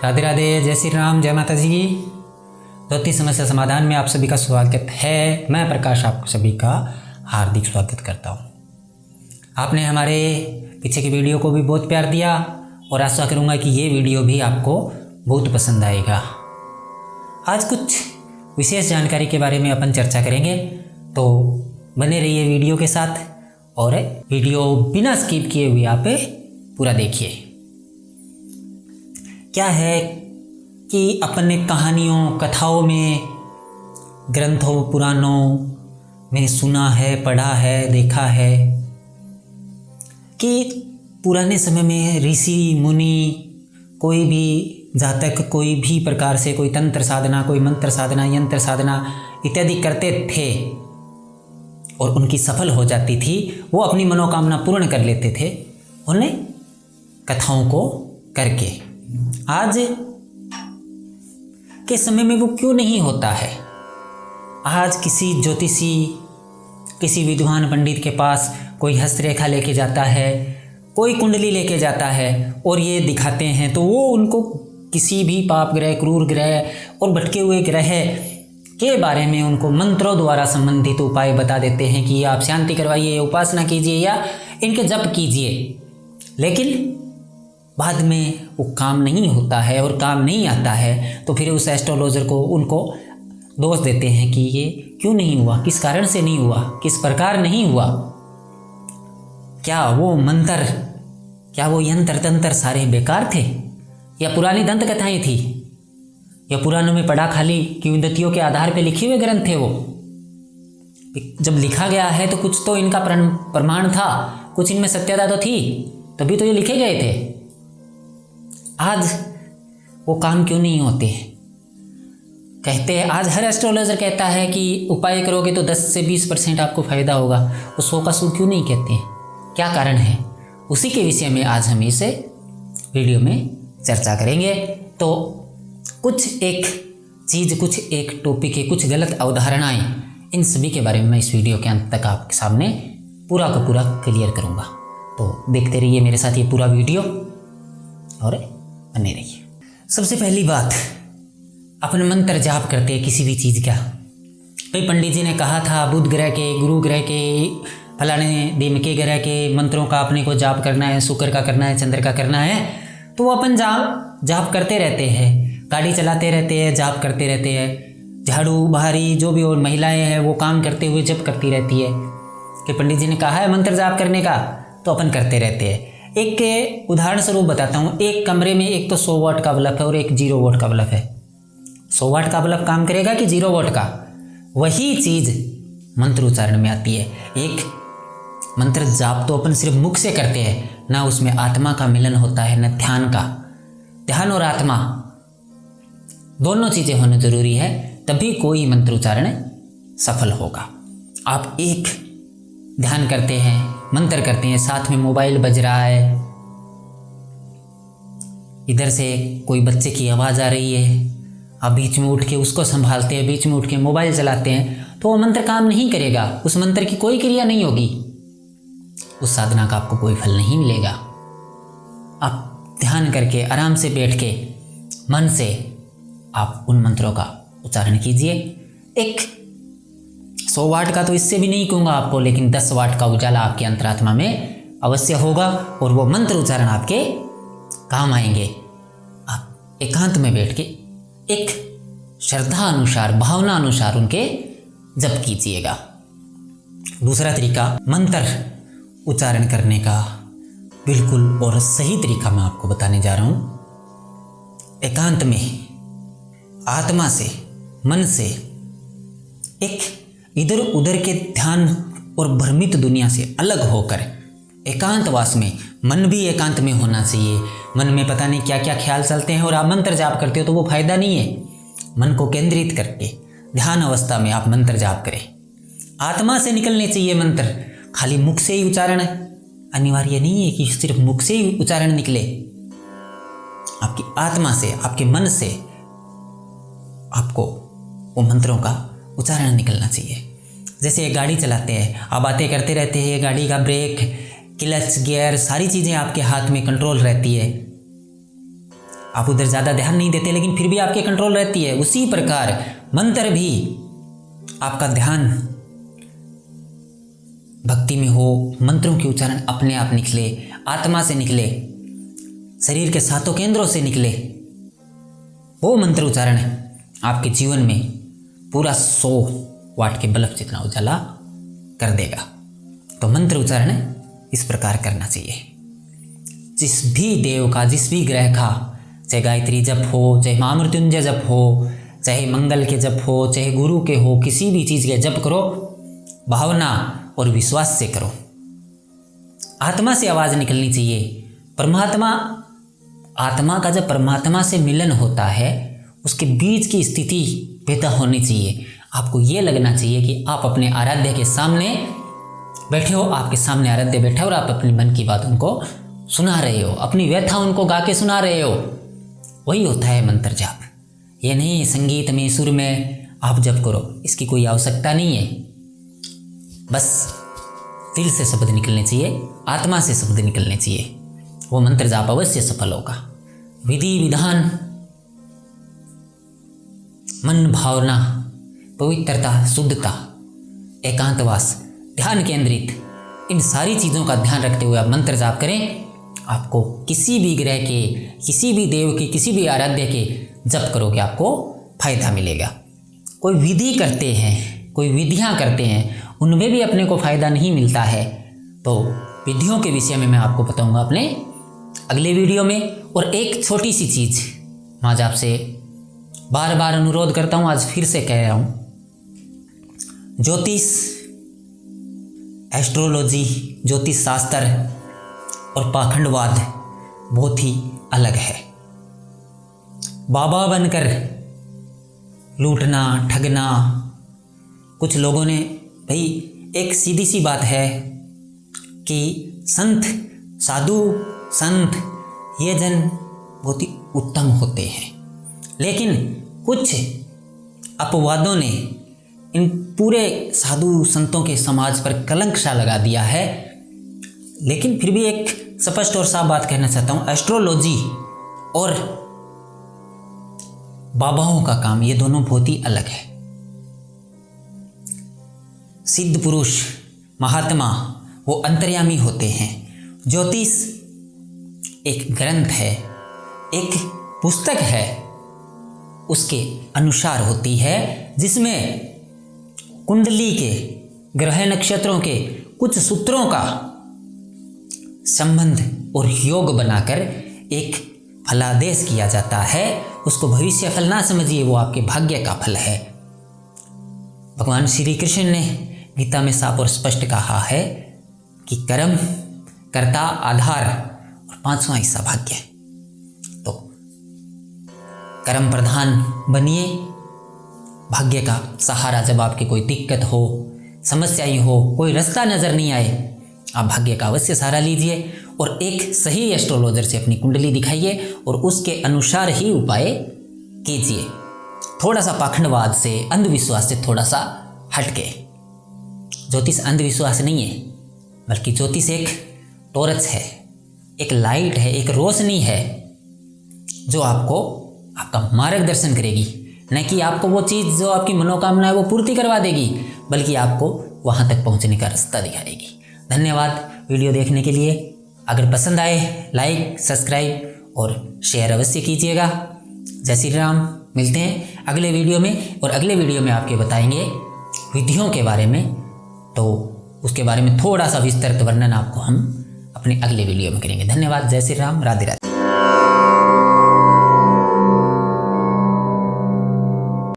राधे राधे, जय श्री राम, जय माता जी। ज्योतिष समस्या समाधान में आप सभी का स्वागत है। मैं प्रकाश आपको सभी का हार्दिक स्वागत करता हूँ। आपने हमारे पीछे की वीडियो को भी बहुत प्यार दिया और आशा करूँगा कि ये वीडियो भी आपको बहुत पसंद आएगा। आज कुछ विशेष जानकारी के बारे में अपन चर्चा करेंगे, तो बने रहिए वीडियो के साथ और वीडियो बिना स्किप किए हुए आप पूरा देखिए। क्या है कि अपने कहानियों, कथाओं में, ग्रंथों, पुराणों में सुना है, पढ़ा है, देखा है कि पुराने समय में ऋषि मुनि कोई भी जातक कोई भी प्रकार से कोई तंत्र साधना, कोई मंत्र साधना, यंत्र साधना इत्यादि करते थे और उनकी सफल हो जाती थी। वो अपनी मनोकामना पूर्ण कर लेते थे उन्हें कथाओं को करके। आज के समय में वो क्यों नहीं होता है? आज किसी ज्योतिषी, किसी विद्वान पंडित के पास कोई हस्तरेखा लेके जाता है, कोई कुंडली लेके जाता है और ये दिखाते हैं, तो वो उनको किसी भी पाप ग्रह, क्रूर ग्रह और भटके हुए ग्रह के बारे में उनको मंत्रों द्वारा संबंधित उपाय बता देते हैं कि आप शांति करवाइए, उपासना कीजिए या इनके जप कीजिए। लेकिन बाद में वो काम नहीं होता है और काम नहीं आता है, तो फिर उस एस्ट्रोलॉजर को उनको दोष देते हैं कि ये क्यों नहीं हुआ, किस कारण से नहीं हुआ, किस प्रकार नहीं हुआ। क्या वो मंत्र, क्या वो यंत्र तंत्र सारे बेकार थे या पुरानी दंत कथाएं थी या पुराणों में पढ़ा खाली किंवदंतियों के आधार पर लिखे हुए ग्रंथ थे? वो जब लिखा गया है तो कुछ तो इनका प्रमाण था, कुछ इनमें सत्यता तो थी, तभी तो ये लिखे गए थे। आज वो काम क्यों नहीं होते? कहते हैं, आज हर एस्ट्रोलॉजर कहता है कि उपाय करोगे तो 10 से 20% आपको फ़ायदा होगा। वो 100 का 100 क्यों नहीं कहते हैं? क्या कारण है? उसी के विषय में आज हम इसे वीडियो में चर्चा करेंगे। तो कुछ एक चीज़, कुछ एक टॉपिक है, कुछ गलत अवधारणाएं, इन सभी के बारे में मैं इस वीडियो के अंत तक आपके सामने पूरा का पूरा क्लियर करूँगा। तो देखते रहिए मेरे साथ ये पूरा वीडियो और बने रहिए। सबसे पहली बात, अपन मंत्र जाप करते हैं किसी भी चीज़ का। भाई पंडित जी ने कहा था बुध ग्रह के, गुरु ग्रह के, फलाने दिमके ग्रह के मंत्रों का अपने को जाप करना है, शुक्र का करना है, चंद्र का करना है, तो वो अपन जाप करते रहते हैं, गाड़ी चलाते रहते हैं, जाप करते रहते हैं, झाड़ू बहारी जो भी और महिलाएं हैं वो काम करते हुए जप करती रहती है कि पंडित जी ने कहा है मंत्र जाप करने का, तो अपन करते रहते हैं। एक उदाहरण स्वरूप बताता हूँ। एक कमरे में एक तो 100 वाट का बल्ब है और एक 0 वाट का बल्ब है। 100 वाट का बल्ब काम करेगा कि 0 वाट का? वही चीज़ मंत्र उच्चारण में आती है। एक मंत्र जाप तो अपन सिर्फ मुख से करते हैं, ना उसमें आत्मा का मिलन होता है, न ध्यान का। ध्यान और आत्मा दोनों चीज़ें होनी जरूरी है, तभी कोई मंत्र उच्चारण सफल होगा। आप एक ध्यान करते हैं, मंत्र करते हैं, साथ में मोबाइल बज रहा है, इधर से कोई बच्चे की आवाज़ आ रही है, आप बीच में उठ के उसको संभालते हैं, बीच में उठ के मोबाइल चलाते हैं, तो वो मंत्र काम नहीं करेगा। उस मंत्र की कोई क्रिया नहीं होगी, उस साधना का आपको कोई फल नहीं मिलेगा। आप ध्यान करके आराम से बैठ के मन से आप उन मंत्रों का उच्चारण कीजिए। एक 100 वाट का तो इससे भी नहीं कहूँगा आपको, लेकिन 10 वाट का उजाला आपके अंतरात्मा में अवश्य होगा और वो मंत्र उच्चारण आपके काम आएंगे। आप एकांत में बैठ के एक श्रद्धा अनुसार, भावना अनुसार उनके जप कीजिएगा। दूसरा तरीका, मंत्र उच्चारण करने का बिल्कुल और सही तरीका मैं आपको बताने जा रहा हूँ। एकांत में आत्मा से, मन से, एक इधर उधर के ध्यान और भ्रमित दुनिया से अलग होकर एकांतवास में, मन भी एकांत में होना चाहिए। मन में पता नहीं क्या क्या ख्याल चलते हैं और आप मंत्र जाप करते हो तो वो फायदा नहीं है। मन को केंद्रित करके ध्यान अवस्था में आप मंत्र जाप करें। आत्मा से निकलने चाहिए मंत्र, खाली मुख से ही उच्चारण अनिवार्य नहीं है कि सिर्फ मुख से ही उच्चारण निकले। आपकी आत्मा से, आपके मन से आपको वो मंत्रों का उच्चारण निकलना चाहिए। जैसे एक गाड़ी चलाते हैं, आप बातें करते रहते हैं, गाड़ी का ब्रेक, क्लच, गियर, सारी चीज़ें आपके हाथ में कंट्रोल रहती है। आप उधर ज़्यादा ध्यान नहीं देते, लेकिन फिर भी आपके कंट्रोल रहती है। उसी प्रकार मंत्र भी आपका ध्यान भक्ति में हो, मंत्रों के उच्चारण अपने आप निकले, आत्मा से निकले, शरीर के सातों केंद्रों से निकले, वो मंत्र उच्चारण आपके जीवन में पूरा 100 वाट के बल्ब जितना उजाला कर देगा। तो मंत्र उच्चारण इस प्रकार करना चाहिए। जिस भी देव का, जिस भी ग्रह का, चाहे गायत्री जप हो, चाहे महामृत्युंजय जप हो, चाहे मंगल के जप हो, चाहे गुरु के हो, किसी भी चीज़ के जप करो, भावना और विश्वास से करो। आत्मा से आवाज़ निकलनी चाहिए। परमात्मा, आत्मा का जब परमात्मा से मिलन होता है, उसके बीच की स्थिति पैदा होनी चाहिए। आपको ये लगना चाहिए कि आप अपने आराध्य के सामने बैठे हो, आपके सामने आराध्य बैठे और आप अपनी मन की बात उनको सुना रहे हो, अपनी व्यथा उनको गा के सुना रहे हो। वही होता है मंत्र जाप। ये नहीं संगीत में, सुर में आप जप करो, इसकी कोई आवश्यकता नहीं है। बस दिल से शब्द निकलने चाहिए, आत्मा से शब्द निकलने चाहिए, वो मंत्र जाप अवश्य सफल होगा। विधि विधान, मन भावना, पवित्रता, शुद्धता, एकांतवास, ध्यान केंद्रित, इन सारी चीज़ों का ध्यान रखते हुए आप मंत्र जाप करें। आपको किसी भी ग्रह के, किसी भी देव के, किसी भी आराध्य के जप करोगे आपको फायदा मिलेगा। कोई विधि करते हैं, कोई विधियां करते हैं, उनमें भी अपने को फायदा नहीं मिलता है। तो विधियों के विषय में मैं आपको बताऊंगा अपने अगले वीडियो में। और एक छोटी सी चीज़ मैं आज आपसे बार बार अनुरोध करता हूँ, आज फिर से कह रहा हूँ, ज्योतिष, एस्ट्रोलॉजी, ज्योतिष शास्त्र और पाखंडवाद बहुत ही अलग है। बाबा बनकर लूटना, ठगना, कुछ लोगों ने, भाई एक सीधी सी बात है कि संत, साधु संत, ये जन बहुत ही उत्तम होते हैं, लेकिन कुछ अपवादों ने इन पूरे साधु संतों के समाज पर कलंक सा लगा दिया है। लेकिन फिर भी एक स्पष्ट और साफ बात कहना चाहता हूँ, एस्ट्रोलॉजी और बाबाओं का काम, ये दोनों बहुत ही अलग है। सिद्ध पुरुष, महात्मा, वो अंतर्यामी होते हैं। ज्योतिष एक ग्रंथ है, एक पुस्तक है, उसके अनुसार होती है, जिसमें कुंडली के, ग्रह नक्षत्रों के कुछ सूत्रों का संबंध और योग बनाकर एक फलादेश किया जाता है। उसको भविष्य फल ना समझिए, वो आपके भाग्य का फल है। भगवान श्री कृष्ण ने गीता में साफ और स्पष्ट कहा है कि कर्म, कर्ता, आधार और 5वां हिस्सा भाग्य। तो कर्म प्रधान बनिए, भाग्य का सहारा। जब आपकी कोई दिक्कत हो, समस्याएं हो, कोई रास्ता नज़र नहीं आए, आप भाग्य का अवश्य सहारा लीजिए और एक सही एस्ट्रोलॉजर से अपनी कुंडली दिखाइए और उसके अनुसार ही उपाय कीजिए। थोड़ा सा पाखंडवाद से, अंधविश्वास से थोड़ा सा हटके। ज्योतिष अंधविश्वास नहीं है, बल्कि ज्योतिष एक टॉर्च है, एक लाइट है, एक रोशनी है, जो आपको आपका मार्गदर्शन करेगी। न कि आपको वो चीज़ जो आपकी मनोकामना है वो पूर्ति करवा देगी, बल्कि आपको वहाँ तक पहुँचने का रास्ता दिखाएगी। धन्यवाद वीडियो देखने के लिए। अगर पसंद आए लाइक, सब्सक्राइब और शेयर अवश्य कीजिएगा। जय श्री राम। मिलते हैं अगले वीडियो में, और अगले वीडियो में आपके बताएंगे विधियों के बारे में। तो उसके बारे में थोड़ा सा विस्तृत वर्णन आपको हम अपने अगले वीडियो में करेंगे। धन्यवाद। जय श्री राम। राधे राधे।